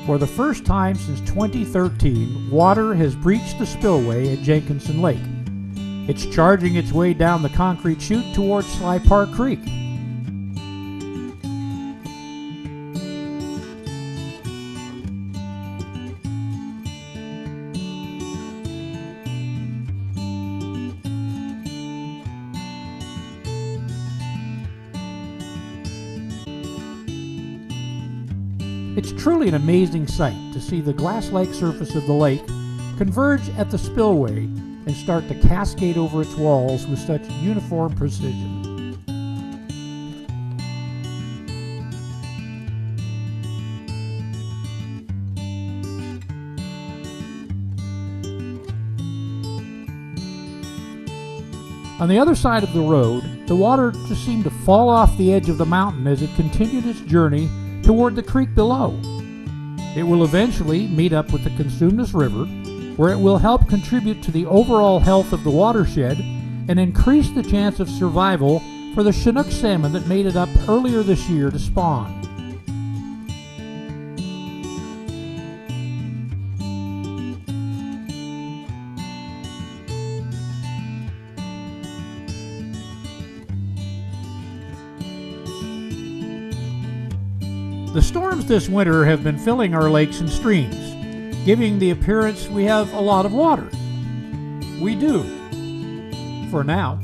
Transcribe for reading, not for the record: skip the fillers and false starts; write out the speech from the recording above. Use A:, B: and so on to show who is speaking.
A: For the first time since 2013, water has breached the spillway at Jenkinson Lake. It's charging its way down the concrete chute towards Sly Park Creek. It's truly an amazing sight to see the glass-like surface of the lake converge at the spillway and start to cascade over its walls with such uniform precision. On the other side of the road, the water just seemed to fall off the edge of the mountain as it continued its journey toward the creek below. It will eventually meet up with the Cosumnes River, where it will help contribute to the overall health of the watershed and increase the chance of survival for the Chinook salmon that made it up earlier this year to spawn. The storms this winter have been filling our lakes and streams, giving the appearance we have a lot of water. We do, for now.